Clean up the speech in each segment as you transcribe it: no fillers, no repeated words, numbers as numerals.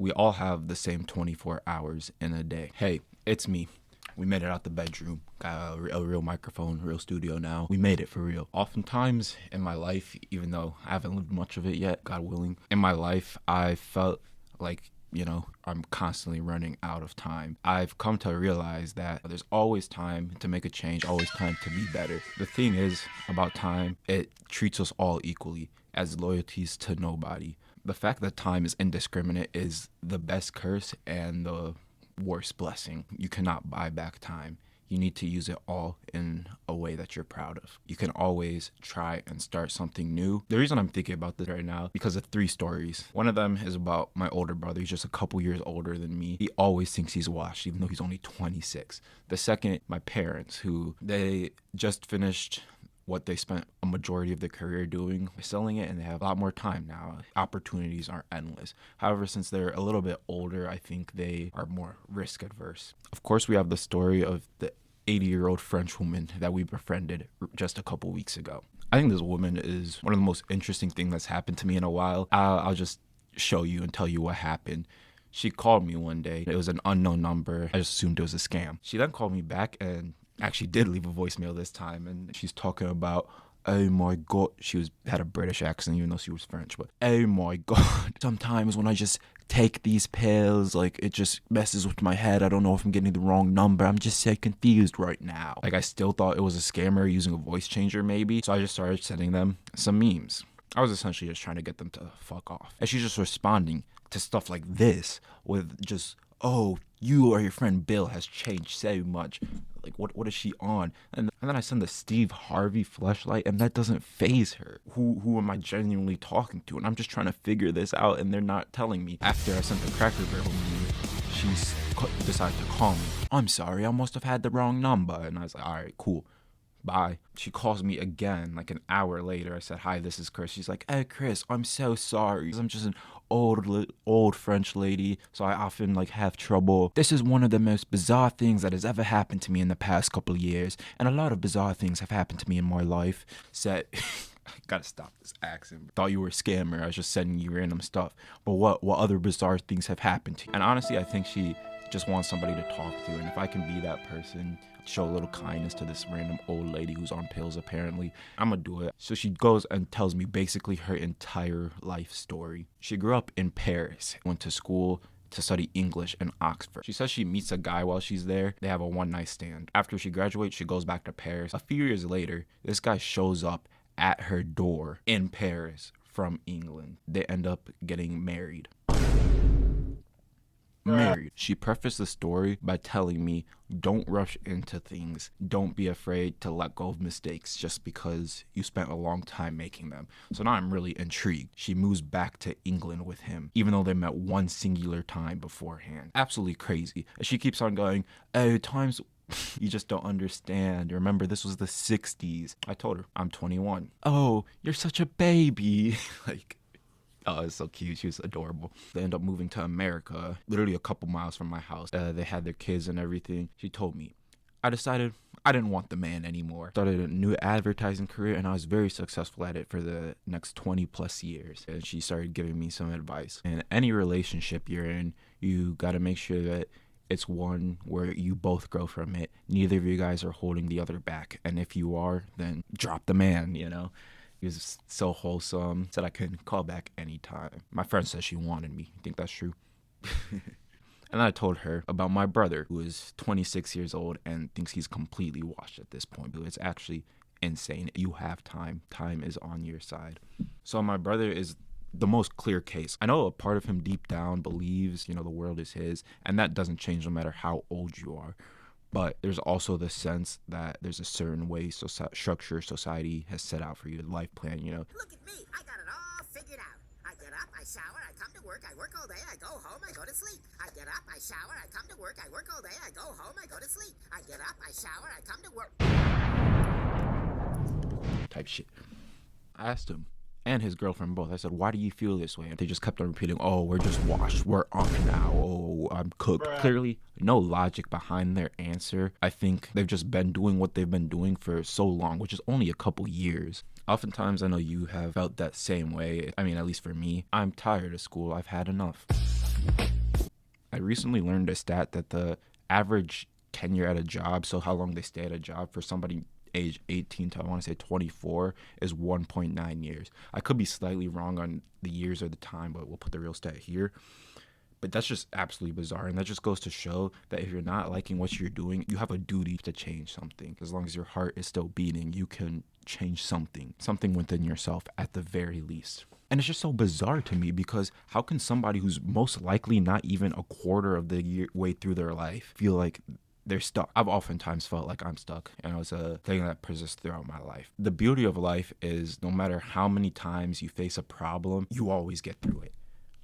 We all have the same 24 hours in a day. Hey, it's me. We made it out the bedroom, got a real microphone, real studio now. We made it for real. Oftentimes in my life, even though I haven't lived much of it yet, God willing, in my life, I felt like, I'm constantly running out of time. I've come to realize that there's always time to make a change, always time to be better. The thing is about time, it treats us all equally as loyalties to nobody. The fact that time is indiscriminate is the best curse and the worst blessing. You cannot buy back time. You need to use it all in a way that you're proud of. You can always try and start something new. The reason I'm thinking about this right now, because of 3 stories. One of them is about my older brother. He's just a couple years older than me. He always thinks he's washed, even though he's only 26. The second, my parents, who they just finished what they spent a majority of their career doing, selling it, and they have a lot more time now. Opportunities are endless. However, since they're a little bit older, I think they are more risk adverse. Of course, we have the story of the 80-year-old French woman that we befriended just a couple weeks ago. I think this woman is one of the most interesting things that's happened to me in a while. I'll just show you and tell you what happened. She called me one day. It was an unknown number. I just assumed it was a scam. She then called me back and actually did leave a voicemail this time, and she's talking about, oh my god, had a British accent even though she was French, but oh my god, sometimes when I just take these pills, like, it just messes with my head. I don't know if I'm getting the wrong number. I'm just so confused right now. Like, I still thought it was a scammer using a voice changer maybe, so I just started sending them some memes. I was essentially just trying to get them to fuck off, and she's just responding to stuff like this with just, oh, you or your friend Bill has changed so much. Like, what is she on? And then I send the Steve Harvey fleshlight, and that doesn't faze her. Who am I genuinely talking to? And I'm just trying to figure this out, and they're not telling me. After I sent the Cracker Barrel meme, she decided to call me. I'm sorry, I must have had the wrong number. And I was like, all right, cool. Bye. She calls me again, like an hour later. I said, hi, this is Chris. She's like, hey, Chris, I'm so sorry. I'm just an old French lady, so I often have trouble. This is one of the most bizarre things that has ever happened to me in the past couple of years, and a lot of bizarre things have happened to me in my life. Said, I gotta stop this accent. Thought you were a scammer. I was just sending you random stuff. But what other bizarre things have happened to you? And honestly, I think she just wants somebody to talk to, and if I can be that person, show a little kindness to this random old lady who's on pills apparently, I'm gonna do it. So she goes and tells me basically her entire life story. She grew up in Paris, went to school to study English in Oxford. She says she meets a guy while she's there. They have a one-night stand. After she graduates, she goes back to Paris. A few years later, this guy shows up at her door in Paris from England. They end up getting married. She prefaced the story by telling me, don't rush into things. Don't be afraid to let go of mistakes just because you spent a long time making them. So now I'm really intrigued. She moves back to England with him, even though they met one singular time beforehand. Absolutely crazy. And she keeps on going, oh, times you just don't understand. Remember, this was the 60s. I told her, I'm 21. Oh, you're such a baby. Oh, it's so cute. She was adorable. They end up moving to America, literally a couple miles from my house. They had their kids and everything. She told me, I decided I didn't want the man anymore. Started a new advertising career, and I was very successful at it for the next 20 plus years. And she started giving me some advice. In any relationship you're in, you got to make sure that it's one where you both grow from it. Neither of you guys are holding the other back. And if you are, then drop the man, He was so wholesome. Said I couldn't call back anytime. My friend said she wanted me. You think that's true? And I told her about my brother, who is 26 years old and thinks he's completely washed at this point. It's actually insane. You have time. Time is on your side. So my brother is the most clear case. I know a part of him deep down believes, the world is his, and that doesn't change no matter how old you are. But there's also the sense that there's a certain way structure society has set out for you, the life plan, Look at me, I got it all figured out. I get up, I shower, I come to work all day, I go home, I go to sleep. I get up, I shower, I come to work all day, I go home, I go to sleep. I get up, I shower, I come to work. Type shit. I asked him and his girlfriend both. I said, why do you feel this way? And they just kept on repeating, oh, we're just washed. We're on now. Oh, I'm cooked. Bruh. Clearly, no logic behind their answer. I think they've just been doing what they've been doing for so long, which is only a couple years. Oftentimes, I know you have felt that same way. I mean, at least for me, I'm tired of school. I've had enough. I recently learned a stat that the average tenure at a job, so how long they stay at a job for somebody age 18 to I want to say 24, is 1.9 years. I could be slightly wrong on the years or the time, but we'll put the real stat here. But that's just absolutely bizarre. And that just goes to show that if you're not liking what you're doing, you have a duty to change something. As long as your heart is still beating, you can change something within yourself at the very least. And it's just so bizarre to me because how can somebody who's most likely not even a quarter of the way through their life feel like they're stuck? I've oftentimes felt like I'm stuck, and it's a thing that persists throughout my life. The beauty of life is no matter how many times you face a problem, you always get through it.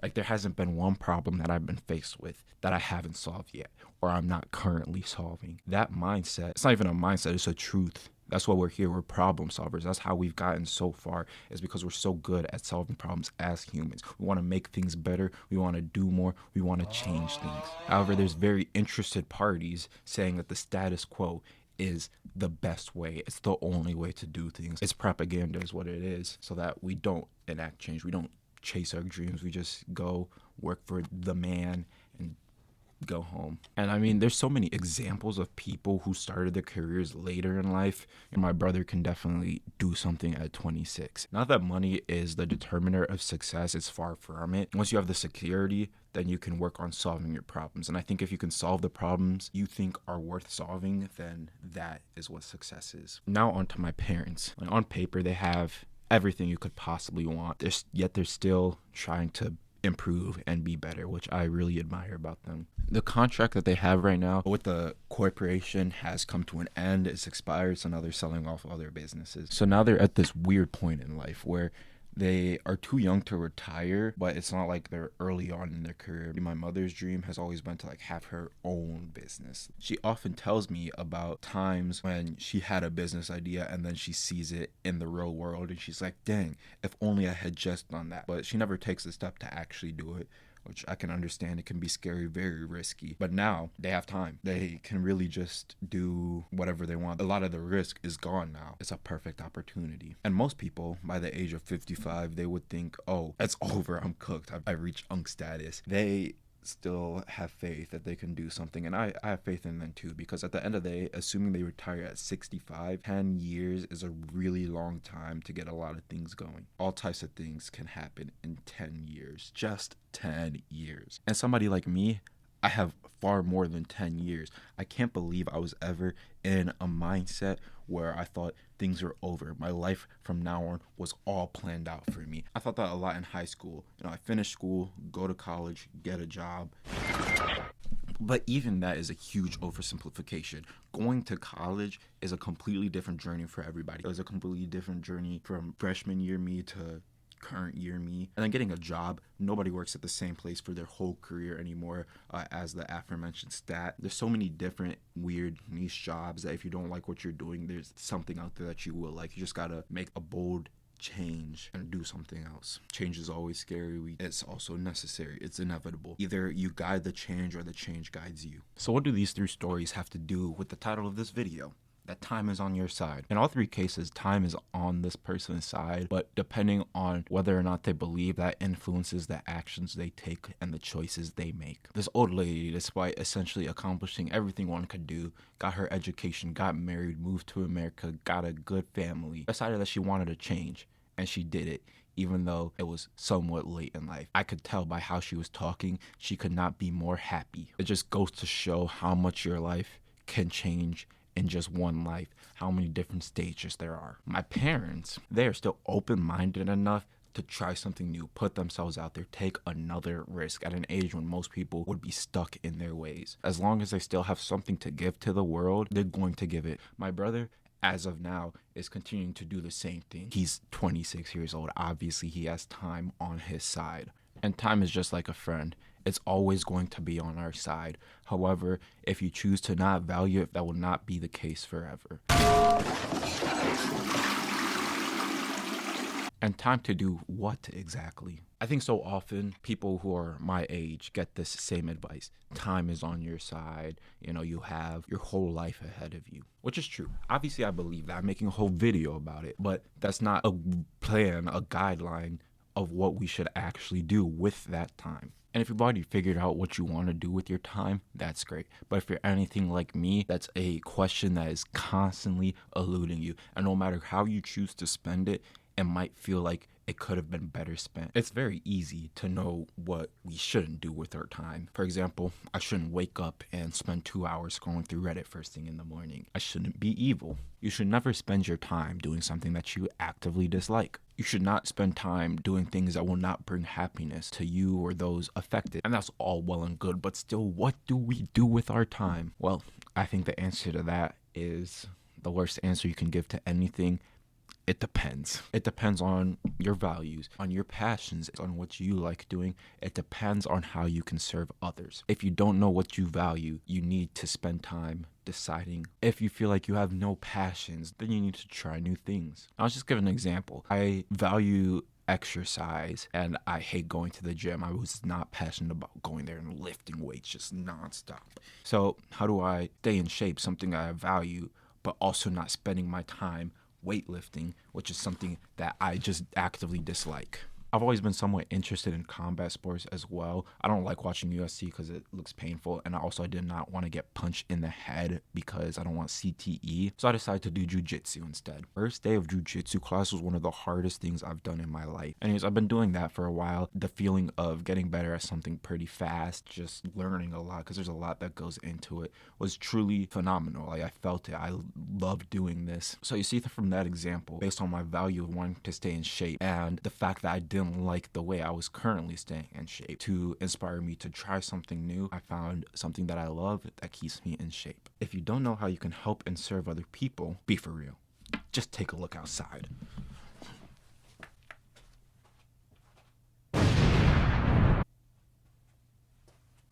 Like, there hasn't been one problem that I've been faced with that I haven't solved yet, or I'm not currently solving. That mindset, it's not even a mindset, it's a truth. That's why we're here. We're problem solvers. That's how we've gotten so far, is because we're so good at solving problems as humans. We want to make things better. We want to do more. We want to change things. However, there's very interested parties saying that the status quo is the best way. It's the only way to do things. It's propaganda is what it is, so that we don't enact change. We don't chase our dreams. We just go work for the man and go home. And I mean, there's so many examples of people who started their careers later in life, and my brother can definitely do something at 26. Not that money is the determiner of success, it's far from it. Once you have the security, then you can work on solving your problems. And I think if you can solve the problems you think are worth solving, then that is what success is. Now on to my parents. Like, on paper, they have everything you could possibly want. Yet they're still trying to improve and be better, which I really admire about them. The contract that they have right now with the corporation has come to an end. It's expired, so now they're selling off other businesses. So now they're at this weird point in life where they are too young to retire, but it's not like they're early on in their career. My mother's dream has always been to like have her own business. She often tells me about times when she had a business idea and then she sees it in the real world and she's like, dang, if only I had just done that. But she never takes the step to actually do it, which I can understand. It can be scary, very risky. But now they have time. They can really just do whatever they want. A lot of the risk is gone now. It's a perfect opportunity. And most people, by the age of 55, they would think, oh, it's over. I'm cooked. I reached Unk status. They still have faith that they can do something, and I have faith in them too, because at the end of the day, assuming they retire at 65, 10 years is a really long time to get a lot of things going. All types of things can happen in 10 years, just 10 years. And somebody like me, I have far more than 10 years. I can't believe I was ever in a mindset where I thought things were over. My life from now on was all planned out for me. I thought that a lot in high school. I finish school, go to college, get a job. But even that is a huge oversimplification. Going to college is a completely different journey for everybody. It was a completely different journey from freshman year me to current year me. And then getting a job, nobody works at the same place for their whole career anymore, as the aforementioned stat. There's so many different weird niche jobs that if you don't like what you're doing, there's something out there that you will like. You just gotta make a bold change and do something else. Change is always scary. It's also necessary. It's inevitable. Either you guide the change or the change guides you. So what do these three stories have to do with the title of this video? That time is on your side. In all three cases, time is on this person's side, but depending on whether or not they believe, that influences the actions they take and the choices they make. This old lady, despite essentially accomplishing everything one could do, got her education, got married, moved to America, got a good family, decided that she wanted to change, and she did it. Even though it was somewhat late in life. I could tell by how she was talking, she could not be more happy. It just goes to show how much your life can change in just one life, how many different stages there are. My parents, they are still open-minded enough to try something new, put themselves out there, take another risk at an age when most people would be stuck in their ways. As long as they still have something to give to the world, they're going to give it. My brother, as of now, is continuing to do the same thing. He's 26 years old. Obviously, he has time on his side. And time is just like a friend. It's always going to be on our side. However, if you choose to not value it, that will not be the case forever. And time to do what exactly? I think so often people who are my age get this same advice. Time is on your side. You have your whole life ahead of you, which is true. Obviously, I believe that. I'm making a whole video about it, but that's not a plan, a guideline of what we should actually do with that time. And if you've already figured out what you want to do with your time, that's great. But if you're anything like me, that's a question that is constantly eluding you. And no matter how you choose to spend it, it might feel like it could have been better spent. It's very easy to know what we shouldn't do with our time. For example, I shouldn't wake up and spend 2 hours scrolling through Reddit first thing in the morning. I shouldn't be evil. You should never spend your time doing something that you actively dislike. You should not spend time doing things that will not bring happiness to you or those affected. And that's all well and good, but still, what do we do with our time? Well, I think the answer to that is the worst answer you can give to anything. It depends. It depends on your values, on your passions, on what you like doing. It depends on how you can serve others. If you don't know what you value, you need to spend time deciding. If you feel like you have no passions, then you need to try new things. I'll just give an example. I value exercise and I hate going to the gym. I was not passionate about going there and lifting weights just nonstop. So how do I stay in shape, something I value, but also not spending my time weightlifting, which is something that I just actively dislike? I've always been somewhat interested in combat sports as well. I don't like watching UFC because it looks painful, and I did not want to get punched in the head because I don't want CTE. So I decided to do jiu-jitsu instead. First day of jiu-jitsu class was one of the hardest things I've done in my life. Anyways, I've been doing that for a while. The feeling of getting better at something pretty fast, just learning a lot because there's a lot that goes into it, was truly phenomenal. Like, I felt it. I loved doing this. So you see that from that example, based on my value of wanting to stay in shape and the fact that I didn't like the way I was currently staying in shape, to inspire me to try something new, I found something that I love that keeps me in shape. If you don't know how you can help and serve other people, be for real. Just take a look outside.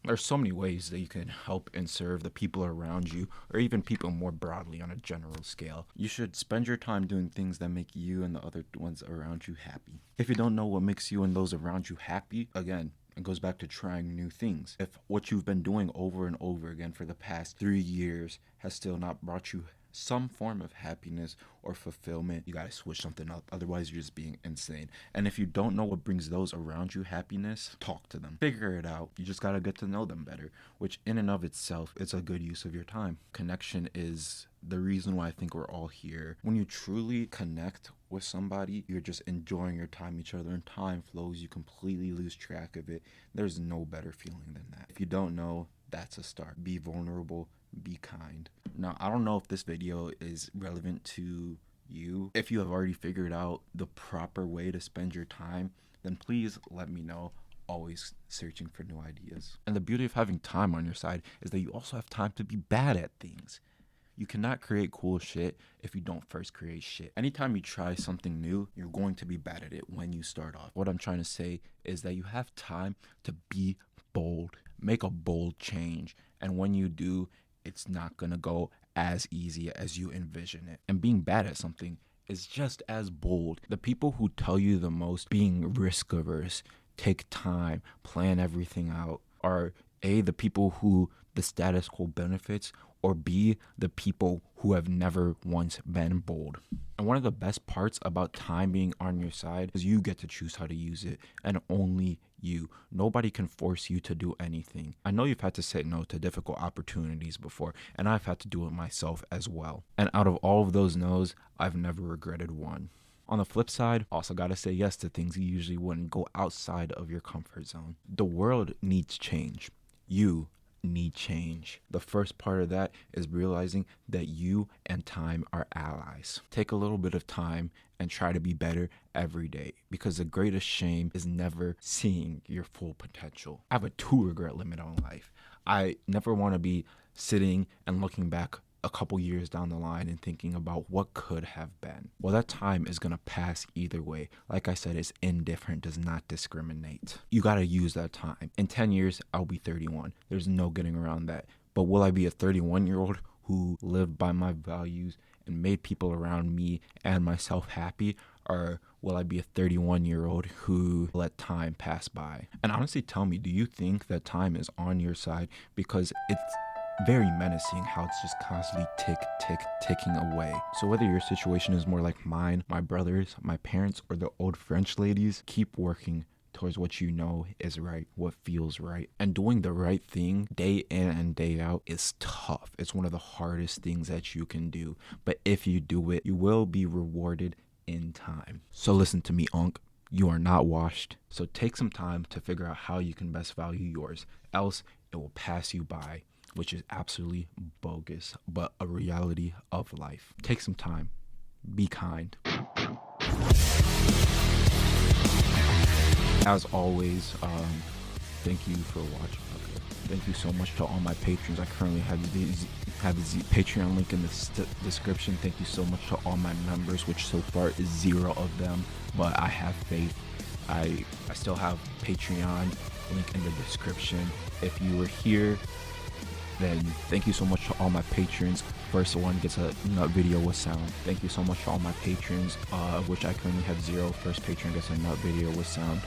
There's so many ways that you can help and serve the people around you, or even people more broadly on a general scale. You should spend your time doing things that make you and the other ones around you happy. If you don't know what makes you and those around you happy, again, it goes back to trying new things. If what you've been doing over and over again for the past 3 years has still not brought you some form of happiness or fulfillment, you gotta switch something up. Otherwise, you're just being insane. And if you don't know what brings those around you happiness, talk to them. Figure it out. You just gotta get to know them better, which in and of itself, it's a good use of your time. Connection is the reason why I think we're all here. When you truly connect with somebody, you're just enjoying your time with each other, and time flows. You completely lose track of it. There's no better feeling than that. If you don't know, that's a start. Be vulnerable. Be kind. Now, I don't know if this video is relevant to you. If you have already figured out the proper way to spend your time, then please let me know. Always searching for new ideas. And the beauty of having time on your side is that you also have time to be bad at things. You cannot create cool shit if you don't first create shit. Anytime you try something new, you're going to be bad at it when you start off. What I'm trying to say is that you have time to be bold. Make a bold change. And when you do, it's not going to go as easy as you envision it. And being bad at something is just as bold. The people who tell you the most being risk averse, take time, plan everything out, are A, the people who the status quo benefits, or B, the people who have never once been bold. And one of the best parts about time being on your side is you get to choose how to use it, and only you. Nobody can force you to do anything. I know you've had to say no to difficult opportunities before, and I've had to do it myself as well. And out of all of those no's, I've never regretted one. On the flip side, also gotta say yes to things you usually wouldn't. Go outside of your comfort zone. The world needs change. You need change. The first part of that is realizing that you and time are allies. Take a little bit of time and try to be better every day, because the greatest shame is never seeing your full potential. I have a 2 regret limit on life. I never want to be sitting and looking back a couple years down the line and thinking about what could have been. Well, that time is going to pass either way. Like I said, it's indifferent, does not discriminate. You got to use that time. In 10 years, I'll be 31. There's no getting around that. But will I be a 31-year-old who lived by my values and made people around me and myself happy? Or will I be a 31-year-old who let time pass by? And honestly, tell me, do you think that time is on your side? Because it's very menacing how it's just constantly ticking away. So whether your situation is more like mine, my brothers, my parents, or the old French ladies, keep working towards what you know is right, what feels right. And doing the right thing day in and day out is tough. It's one of the hardest things that you can do. But if you do it, you will be rewarded in time. So listen to me, Unc. You are not washed. So take some time to figure out how you can best value yours. Else it will pass you by, which is absolutely bogus, but a reality of life. Take some time. Be kind. As always, thank you for watching. Okay. Thank you so much to all my patrons. I currently have the Patreon link in the description. Thank you so much to all my members, which so far is 0 of them, but I have faith. I still have Patreon link in the description. If you were here, then thank you so much to all my patrons. First one gets a nut video with sound. Thank you so much to all my patrons, of which I currently have 0. First patron gets a nut video with sound.